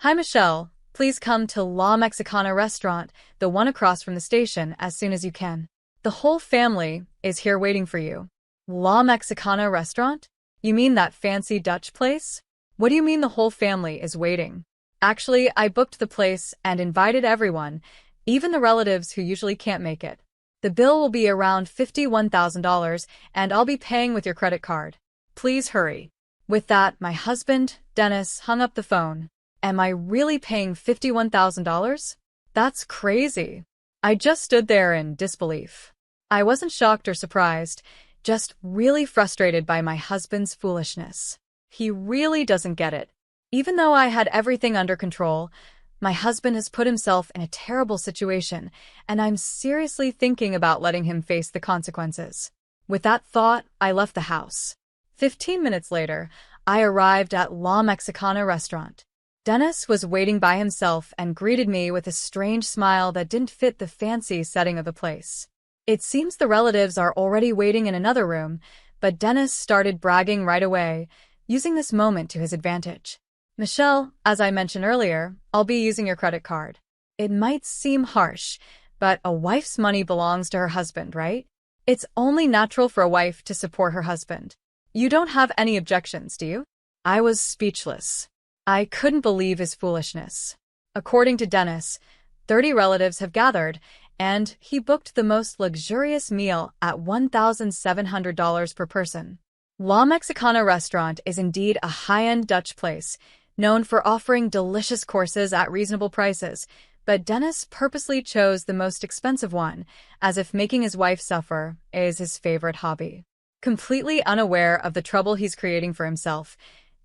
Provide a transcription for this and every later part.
Hi, Michelle. Please come to La Mexicana restaurant, the one across from the station, as soon as you can. The whole family is here waiting for you. La Mexicana restaurant? You mean that fancy Dutch place? What do you mean the whole family is waiting? Actually, I booked the place and invited everyone, even the relatives who usually can't make it. The bill will be around $51,000, and I'll be paying with your credit card. Please hurry. With that, my husband, Dennis, hung up the phone. Am I really paying $51,000? That's crazy. I just stood there in disbelief. I wasn't shocked or surprised, just really frustrated by my husband's foolishness. He really doesn't get it. Even though I had everything under control, my husband has put himself in a terrible situation, and I'm seriously thinking about letting him face the consequences. With that thought, I left the house. 15 minutes later, I arrived at La Mexicana restaurant. Dennis was waiting by himself and greeted me with a strange smile that didn't fit the fancy setting of the place. It seems the relatives are already waiting in another room, but Dennis started bragging right away, using this moment to his advantage. Michelle, as I mentioned earlier, I'll be using your credit card. It might seem harsh, but a wife's money belongs to her husband, right? It's only natural for a wife to support her husband. You don't have any objections, do you? I was speechless. I couldn't believe his foolishness. According to Dennis, 30 relatives have gathered, and he booked the most luxurious meal at $1,700 per person. La Mexicana restaurant is indeed a high-end Dutch place, known for offering delicious courses at reasonable prices, but Dennis purposely chose the most expensive one, as if making his wife suffer is his favorite hobby. Completely unaware of the trouble he's creating for himself,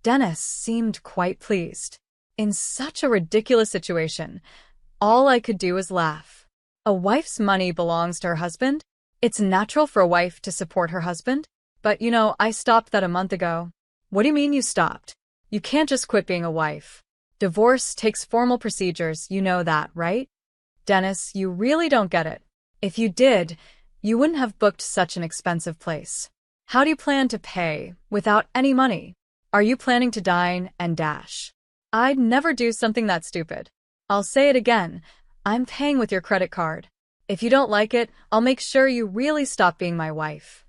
Dennis seemed quite pleased. In such a ridiculous situation, all I could do was laugh. A wife's money belongs to her husband? It's natural for a wife to support her husband? But, I stopped that a month ago. What do you mean you stopped? You can't just quit being a wife. Divorce takes formal procedures, you know that, right? Dennis, you really don't get it. If you did, you wouldn't have booked such an expensive place. How do you plan to pay without any money? Are you planning to dine and dash? I'd never do something that stupid. I'll say it again. I'm paying with your credit card. If you don't like it, I'll make sure you really stop being my wife.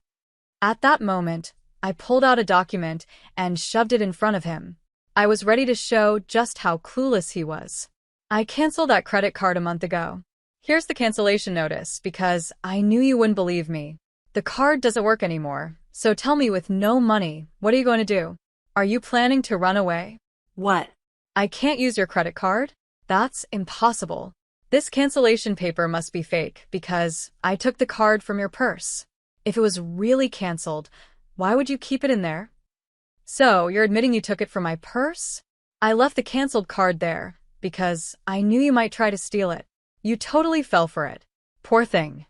At that moment, I pulled out a document and shoved it in front of him. I was ready to show just how clueless he was. I canceled that credit card a month ago. Here's the cancellation notice because I knew you wouldn't believe me. The card doesn't work anymore, so tell me, with no money, what are you going to do? Are you planning to run away? What? I can't use your credit card? That's impossible. This cancellation paper must be fake because I took the card from your purse. If it was really canceled, why would you keep it in there? So, you're admitting you took it from my purse? I left the canceled card there because I knew you might try to steal it. You totally fell for it. Poor thing.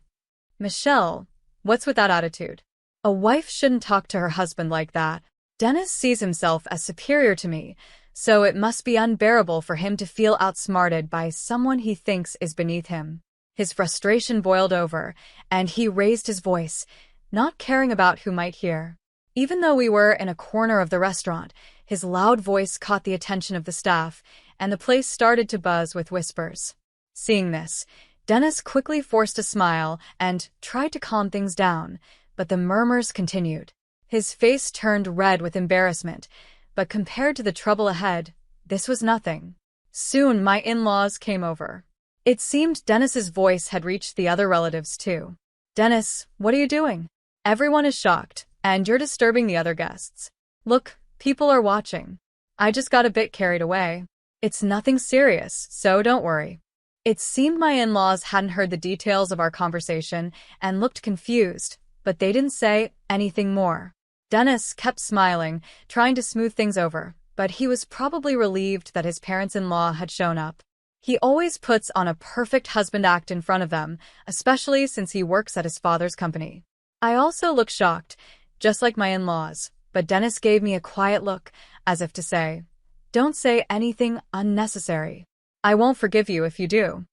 Michelle, what's with that attitude? A wife shouldn't talk to her husband like that. Dennis sees himself as superior to me, so it must be unbearable for him to feel outsmarted by someone he thinks is beneath him. His frustration boiled over, and he raised his voice, not caring about who might hear. Even though we were in a corner of the restaurant, his loud voice caught the attention of the staff, and the place started to buzz with whispers. Seeing this, Dennis quickly forced a smile and tried to calm things down, but the murmurs continued. His face turned red with embarrassment, but compared to the trouble ahead, this was nothing. Soon my in-laws came over. It seemed Dennis's voice had reached the other relatives too. Dennis, what are you doing? Everyone is shocked, and you're disturbing the other guests. Look, people are watching. I just got a bit carried away. It's nothing serious, so don't worry. It seemed my in-laws hadn't heard the details of our conversation and looked confused, but they didn't say anything more. Dennis kept smiling, trying to smooth things over, but he was probably relieved that his parents-in-law had shown up. He always puts on a perfect husband act in front of them, especially since he works at his father's company. I also looked shocked, just like my in-laws, but Dennis gave me a quiet look, as if to say, "Don't say anything unnecessary. I won't forgive you if you do."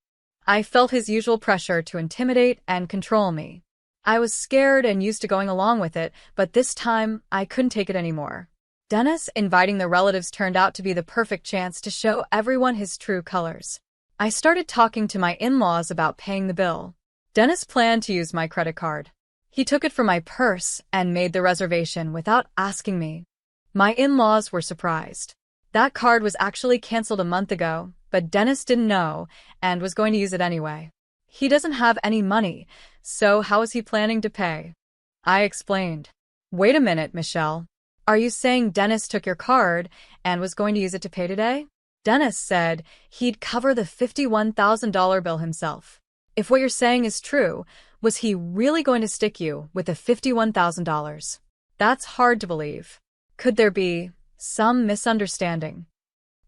I felt his usual pressure to intimidate and control me. I was scared and used to going along with it, but this time I couldn't take it anymore. Dennis inviting the relatives turned out to be the perfect chance to show everyone his true colors. I started talking to my in-laws about paying the bill. Dennis planned to use my credit card. He took it from my purse and made the reservation without asking me. My in-laws were surprised. That card was actually canceled a month ago, but Dennis didn't know and was going to use it anyway. He doesn't have any money, so how is he planning to pay? I explained. Wait a minute, Michelle. Are you saying Dennis took your card and was going to use it to pay today? Dennis said he'd cover the $51,000 bill himself. If what you're saying is true, was he really going to stick you with the $51,000? That's hard to believe. Could there be some misunderstanding?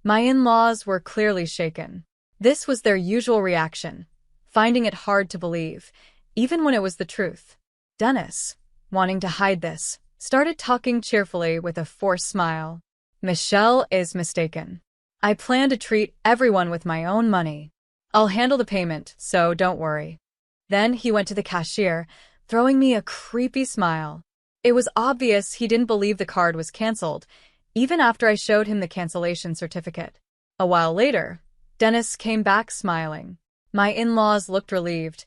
My in-laws were clearly shaken. This was their usual reaction, finding it hard to believe, even when it was the truth. Dennis, wanting to hide this, started talking cheerfully with a forced smile. Michelle is mistaken. I plan to treat everyone with my own money. I'll handle the payment, so don't worry. Then he went to the cashier, throwing me a creepy smile. It was obvious he didn't believe the card was canceled, even after I showed him the cancellation certificate. A while later, Dennis came back smiling. My in-laws looked relieved,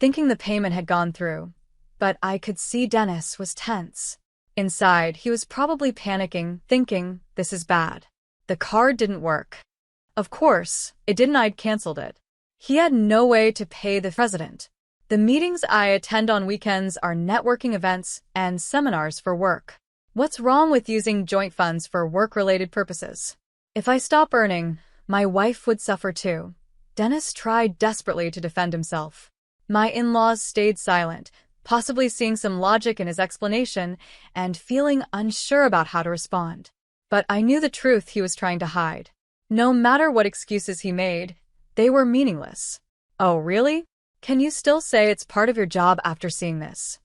thinking the payment had gone through. But I could see Dennis was tense. Inside, he was probably panicking, thinking, this is bad. The card didn't work. Of course, it didn't. I'd canceled it. He had no way to pay the president. The meetings I attend on weekends are networking events and seminars for work. What's wrong with using joint funds for work-related purposes? If I stop earning, my wife would suffer too. Dennis tried desperately to defend himself. My in-laws stayed silent, possibly seeing some logic in his explanation and feeling unsure about how to respond. But I knew the truth he was trying to hide. No matter what excuses he made, they were meaningless. Oh, really? Can you still say it's part of your job after seeing this?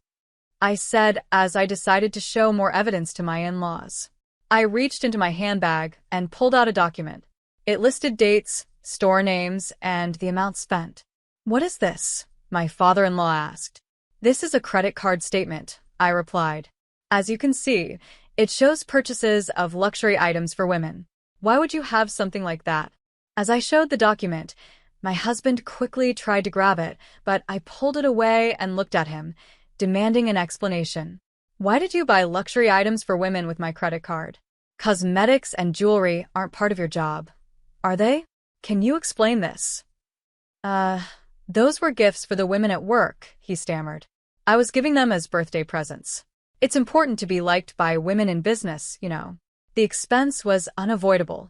I said as I decided to show more evidence to my in-laws. I reached into my handbag and pulled out a document. It listed dates, store names, and the amount spent. What is this? My father-in-law asked. This is a credit card statement, I replied. As you can see, it shows purchases of luxury items for women. Why would you have something like that? As I showed the document, my husband quickly tried to grab it, but I pulled it away and looked at him, demanding an explanation. Why did you buy luxury items for women with my credit card? Cosmetics and jewelry aren't part of your job, are they? Can you explain this? Those were gifts for the women at work, he stammered. I was giving them as birthday presents. It's important to be liked by women in business, you know. The expense was unavoidable.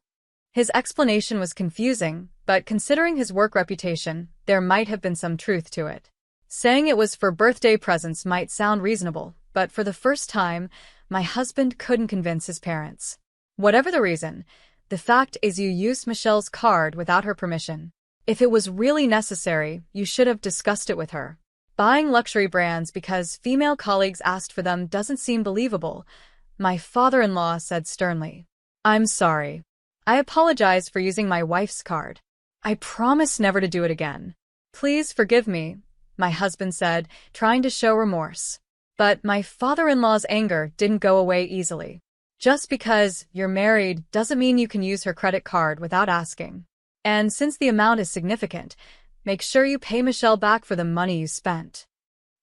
His explanation was confusing, but considering his work reputation, there might have been some truth to it. Saying it was for birthday presents might sound reasonable, but for the first time, my husband couldn't convince his parents. Whatever the reason, the fact is you used Michelle's card without her permission. If it was really necessary, you should have discussed it with her. Buying luxury brands because female colleagues asked for them doesn't seem believable, my father-in-law said sternly. I'm sorry. I apologize for using my wife's card. I promise never to do it again. Please forgive me, my husband said, trying to show remorse. But my father-in-law's anger didn't go away easily. Just because you're married doesn't mean you can use her credit card without asking. And since the amount is significant, make sure you pay Michelle back for the money you spent.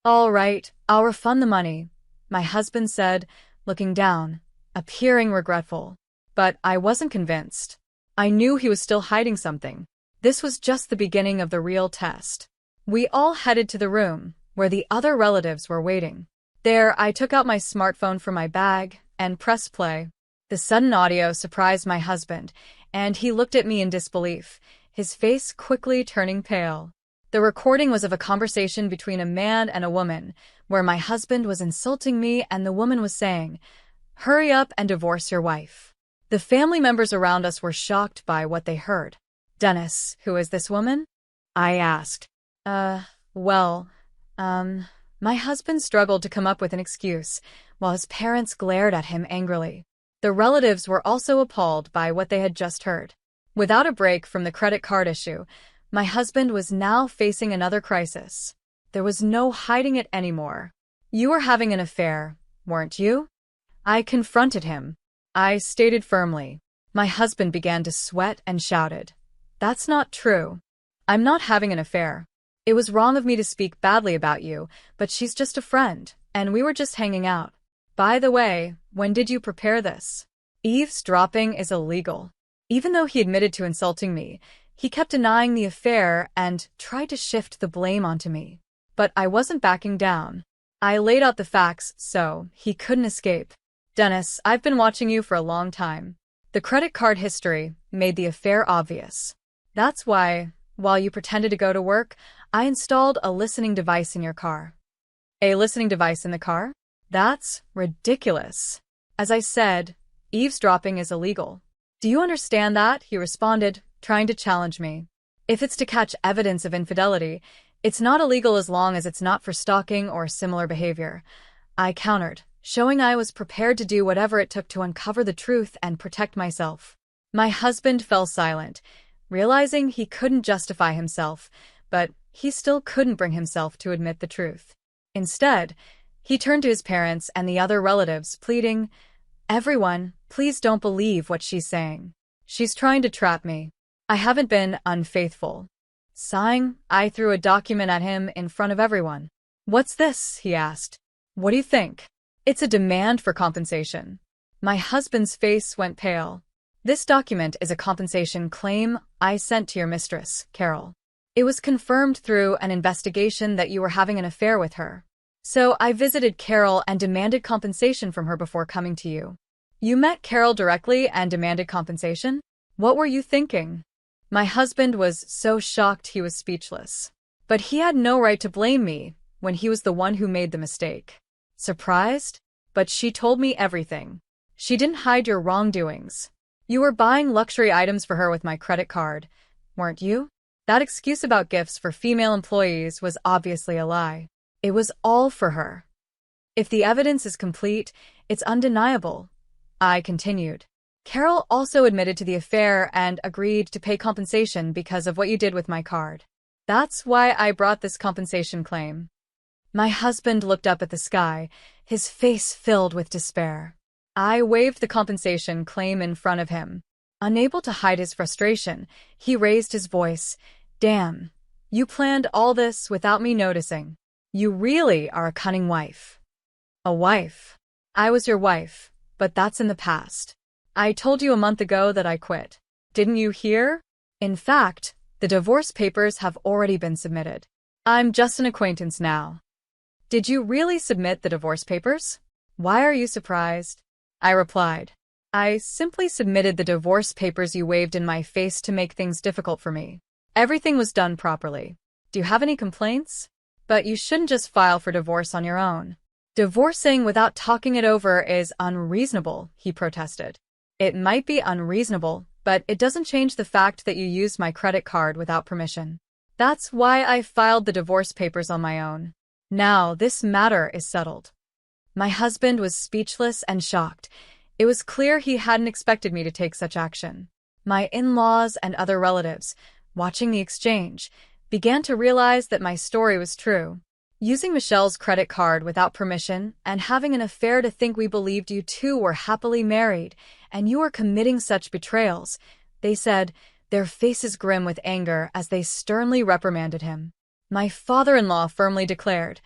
All right, I'll refund the money, my husband said, looking down, appearing regretful. But I wasn't convinced. I knew he was still hiding something. This was just the beginning of the real test. We all headed to the room, where the other relatives were waiting. There, I took out my smartphone from my bag and pressed play. The sudden audio surprised my husband, and he looked at me in disbelief, his face quickly turning pale. The recording was of a conversation between a man and a woman, where my husband was insulting me and the woman was saying, "Hurry up and divorce your wife." The family members around us were shocked by what they heard. Dennis, who is this woman? I asked. My husband struggled to come up with an excuse, while his parents glared at him angrily. The relatives were also appalled by what they had just heard. Without a break from the credit card issue, my husband was now facing another crisis. There was no hiding it anymore. You were having an affair, weren't you? I confronted him. I stated firmly. My husband began to sweat and shouted, "That's not true. I'm not having an affair. It was wrong of me to speak badly about you, but she's just a friend, and we were just hanging out. By the way, when did you prepare this? Eavesdropping is illegal." Even though he admitted to insulting me, he kept denying the affair and tried to shift the blame onto me. But I wasn't backing down. I laid out the facts so he couldn't escape. "Dennis, I've been watching you for a long time. The credit card history made the affair obvious. That's why, while you pretended to go to work, I installed a listening device in your car." "A listening device in the car? That's ridiculous." As I said, eavesdropping is illegal. "Do you understand that?" he responded, trying to challenge me. "If it's to catch evidence of infidelity, it's not illegal as long as it's not for stalking or similar behavior," I countered, showing I was prepared to do whatever it took to uncover the truth and protect myself. My husband fell silent, realizing he couldn't justify himself, but he still couldn't bring himself to admit the truth. Instead, he turned to his parents and the other relatives, pleading, "Everyone, please don't believe what she's saying. She's trying to trap me. I haven't been unfaithful." Sighing, I threw a document at him in front of everyone. "What's this?" he asked. "What do you think?" "It's a demand for compensation." My husband's face went pale. "This document is a compensation claim I sent to your mistress, Carol. It was confirmed through an investigation that you were having an affair with her. So I visited Carol and demanded compensation from her before coming to you." "You met Carol directly and demanded compensation? What were you thinking?" My husband was so shocked he was speechless. But he had no right to blame me when he was the one who made the mistake. "Surprised? But she told me everything. She didn't hide your wrongdoings. You were buying luxury items for her with my credit card, weren't you? That excuse about gifts for female employees was obviously a lie. It was all for her. If the evidence is complete, it's undeniable," I continued. "Carol also admitted to the affair and agreed to pay compensation because of what you did with my card. That's why I brought this compensation claim." My husband looked up at the sky, his face filled with despair. I waved the compensation claim in front of him. Unable to hide his frustration, he raised his voice. "Damn, you planned all this without me noticing. You really are a cunning wife." "A wife? I was your wife, but that's in the past. I told you a month ago that I quit. Didn't you hear? In fact, the divorce papers have already been submitted. I'm just an acquaintance now." "Did you really submit the divorce papers? Why are you surprised?" I replied. "I simply submitted the divorce papers you waved in my face to make things difficult for me. Everything was done properly. Do you have any complaints? But you shouldn't just file for divorce on your own. Divorcing without talking it over is unreasonable," he protested. "It might be unreasonable, but it doesn't change the fact that you used my credit card without permission. That's why I filed the divorce papers on my own. Now this matter is settled." My husband was speechless and shocked. It was clear he hadn't expected me to take such action. My in-laws and other relatives, watching the exchange, began to realize that my story was true. "Using Michelle's credit card without permission and having an affair to think we believed you two were happily married, and you are committing such betrayals," they said, their faces grim with anger as they sternly reprimanded him. My father-in-law firmly declared,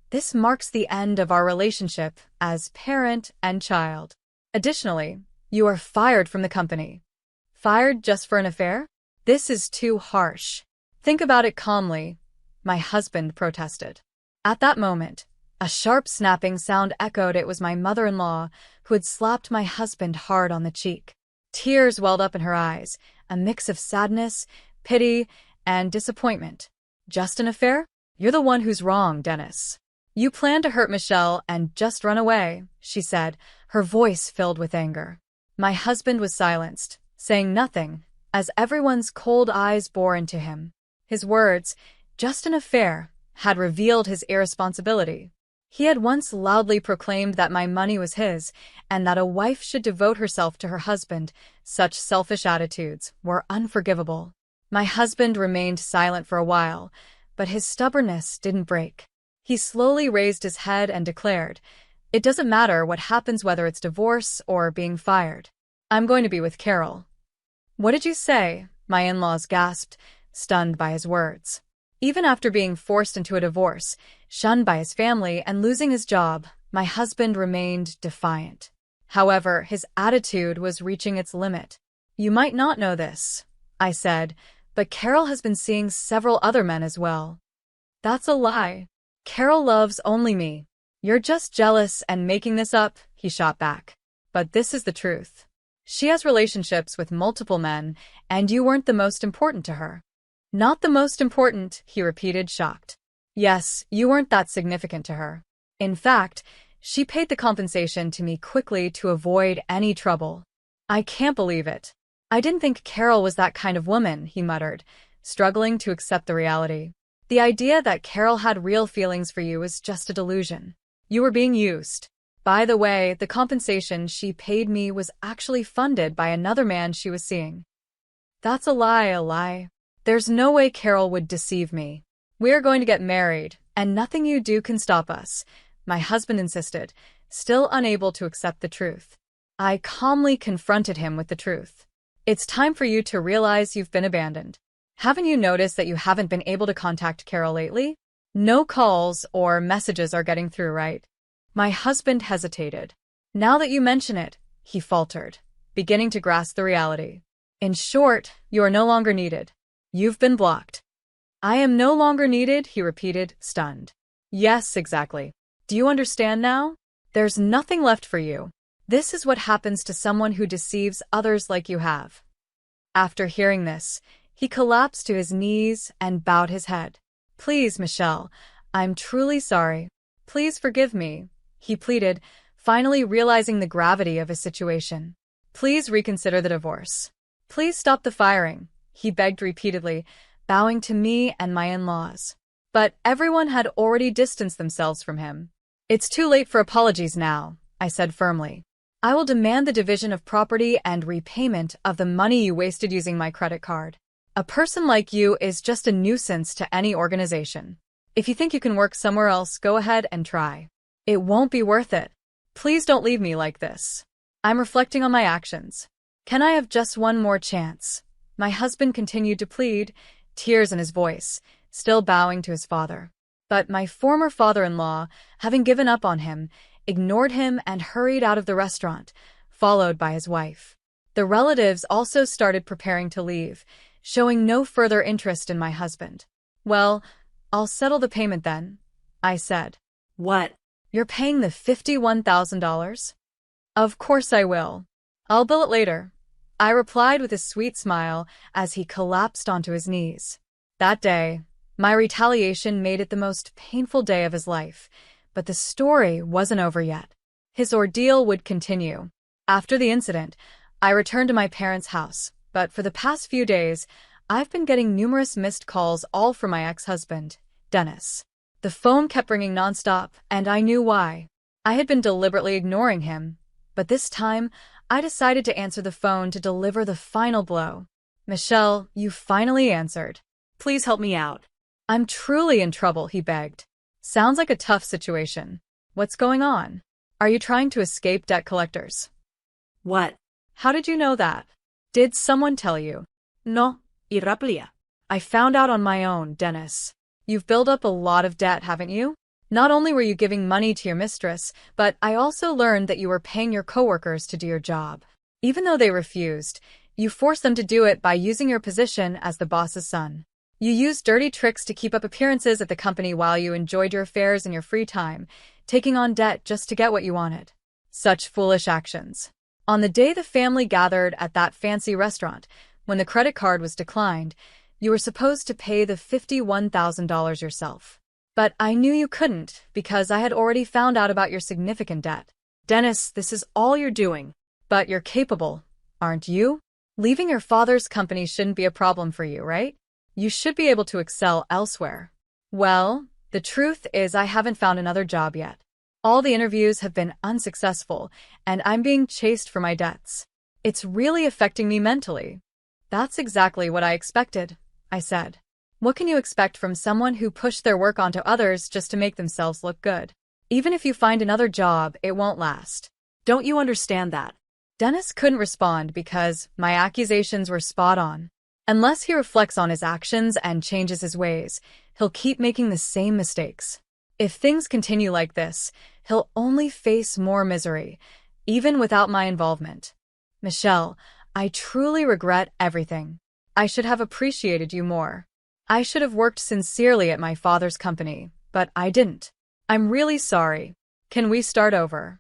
"This marks the end of our relationship as parent and child. Additionally, you are fired from the company." "Fired just for an affair? This is too harsh. Think about it calmly," my husband protested. At that moment, a sharp snapping sound echoed. It was my mother-in-law who had slapped my husband hard on the cheek. Tears welled up in her eyes, a mix of sadness, pity, and disappointment. "Just an affair? You're the one who's wrong, Dennis. You planned to hurt Michelle and just run away," she said, her voice filled with anger. My husband was silenced, saying nothing, as everyone's cold eyes bore into him. His words, "just an affair," had revealed his irresponsibility. He had once loudly proclaimed that my money was his, and that a wife should devote herself to her husband. Such selfish attitudes were unforgivable. My husband remained silent for a while, but his stubbornness didn't break. He slowly raised his head and declared, It doesn't matter what happens, whether it's divorce or being fired. I'm going to be with Carol." "What did you say?" my in-laws gasped, stunned by his words. Even after being forced into a divorce, shunned by his family, and losing his job, my husband remained defiant. However, his attitude was reaching its limit. "You might not know this," I said, "but Carol has been seeing several other men as well." "That's a lie. Carol loves only me." "You're just jealous and making this up," he shot back. "But this is the truth. She has relationships with multiple men, and you weren't the most important to her." "Not the most important," he repeated, shocked. "Yes, you weren't that significant to her. In fact, she paid the compensation to me quickly to avoid any trouble." "I can't believe it. I didn't think Carol was that kind of woman," he muttered, struggling to accept the reality. "The idea that Carol had real feelings for you was just a delusion. You were being used. By the way, the compensation she paid me was actually funded by another man she was seeing." "That's a lie. There's no way Carol would deceive me. We're going to get married, and nothing you do can stop us," my husband insisted, still unable to accept the truth. I calmly confronted him with the truth. "It's time for you to realize you've been abandoned. Haven't you noticed that you haven't been able to contact Carol lately? No calls or messages are getting through, right?" My husband hesitated. "Now that you mention it," he faltered, beginning to grasp the reality. "In short, you are no longer needed. You've been blocked." "I am no longer needed," he repeated, stunned. "Yes, exactly. Do you understand now? There's nothing left for you. This is what happens to someone who deceives others like you have." After hearing this, he collapsed to his knees and bowed his head. "Please, Michelle, I'm truly sorry. Please forgive me," he pleaded, finally realizing the gravity of his situation. "Please reconsider the divorce. Please stop the firing," he begged repeatedly, bowing to me and my in-laws. But everyone had already distanced themselves from him. "It's too late for apologies now," I said firmly. "I will demand the division of property and repayment of the money you wasted using my credit card. A person like you is just a nuisance to any organization. If you think you can work somewhere else, go ahead and try. It won't be worth it. Please don't leave me like this. I'm reflecting on my actions. Can I have just one more chance?" My husband continued to plead, tears in his voice, still bowing to his father. But my former father-in-law, having given up on him, ignored him and hurried out of the restaurant, followed by his wife. The relatives also started preparing to leave, showing no further interest in my husband. "Well, I'll settle the payment then," I said. "What? "You're paying the $51,000? "Of course I will. I'll bill it later," I replied with a sweet smile as he collapsed onto his knees. That day, my retaliation made it the most painful day of his life, but the story wasn't over yet. His ordeal would continue. After the incident, I returned to my parents' house, but for the past few days, I've been getting numerous missed calls, all from my ex-husband, Dennis. The phone kept ringing nonstop, and I knew why. I had been deliberately ignoring him, but this time, I decided to answer the phone to deliver the final blow. "Michelle, you finally answered. Please help me out. I'm truly in trouble," he begged. "Sounds like a tough situation. What's going on? Are you trying to escape debt collectors?" What? "How did you know that? Did someone tell you?" No, irraplia. "I found out on my own, Dennis. You've built up a lot of debt, haven't you? Not only were you giving money to your mistress, but I also learned that you were paying your coworkers to do your job. Even though they refused, you forced them to do it by using your position as the boss's son. You used dirty tricks to keep up appearances at the company while you enjoyed your affairs in your free time, taking on debt just to get what you wanted. Such foolish actions. On the day the family gathered at that fancy restaurant, when the credit card was declined, you were supposed to pay the $51,000 yourself. But I knew you couldn't because I had already found out about your significant debt. Dennis, this is all you're doing. But you're capable, aren't you? Leaving your father's company shouldn't be a problem for you, right? You should be able to excel elsewhere." "Well, the truth is I haven't found another job yet. All the interviews have been unsuccessful, and I'm being chased for my debts. It's really affecting me mentally." "That's exactly what I expected," I said. "What can you expect from someone who pushed their work onto others just to make themselves look good? Even if you find another job, it won't last. Don't you understand that? Dennis couldn't respond because my accusations were spot on. Unless he reflects on his actions and changes his ways, he'll keep making the same mistakes. If things continue like this, he'll only face more misery, even without my involvement. Michelle, I truly regret everything. I should have appreciated you more. I should have worked sincerely at my father's company, but I didn't. I'm really sorry. Can we start over?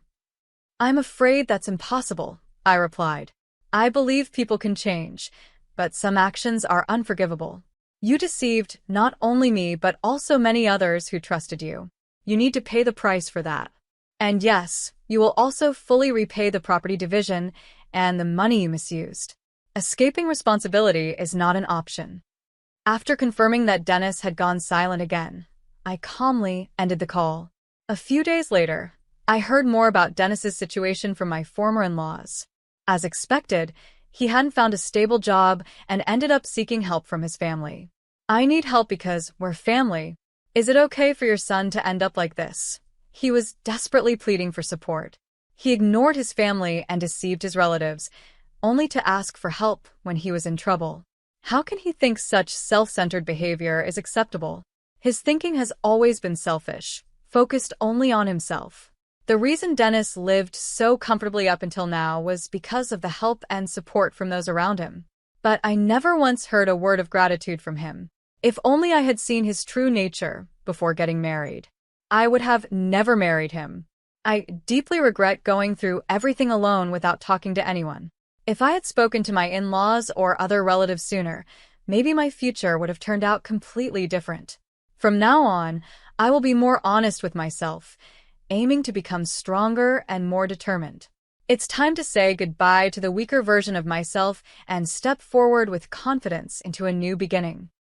I'm afraid that's impossible, I replied. I believe people can change, but some actions are unforgivable. You deceived not only me but also many others who trusted you. You need to pay the price for that. And yes, you will also fully repay the property division and the money you misused. Escaping responsibility is not an option. After confirming that Dennis had gone silent again, I calmly ended the call. A few days later, I heard more about Dennis's situation from my former in-laws. As expected, he hadn't found a stable job and ended up seeking help from his family. I need help because we're family. Is it okay for your son to end up like this? He was desperately pleading for support. He ignored his family and deceived his relatives, only to ask for help when he was in trouble. How can he think such self-centered behavior is acceptable? His thinking has always been selfish, focused only on himself. The reason Dennis lived so comfortably up until now was because of the help and support from those around him. But I never once heard a word of gratitude from him. If only I had seen his true nature before getting married. I would have never married him. I deeply regret going through everything alone without talking to anyone. If I had spoken to my in-laws or other relatives sooner, maybe my future would have turned out completely different. From now on, I will be more honest with myself, aiming to become stronger and more determined. It's time to say goodbye to the weaker version of myself and step forward with confidence into a new beginning.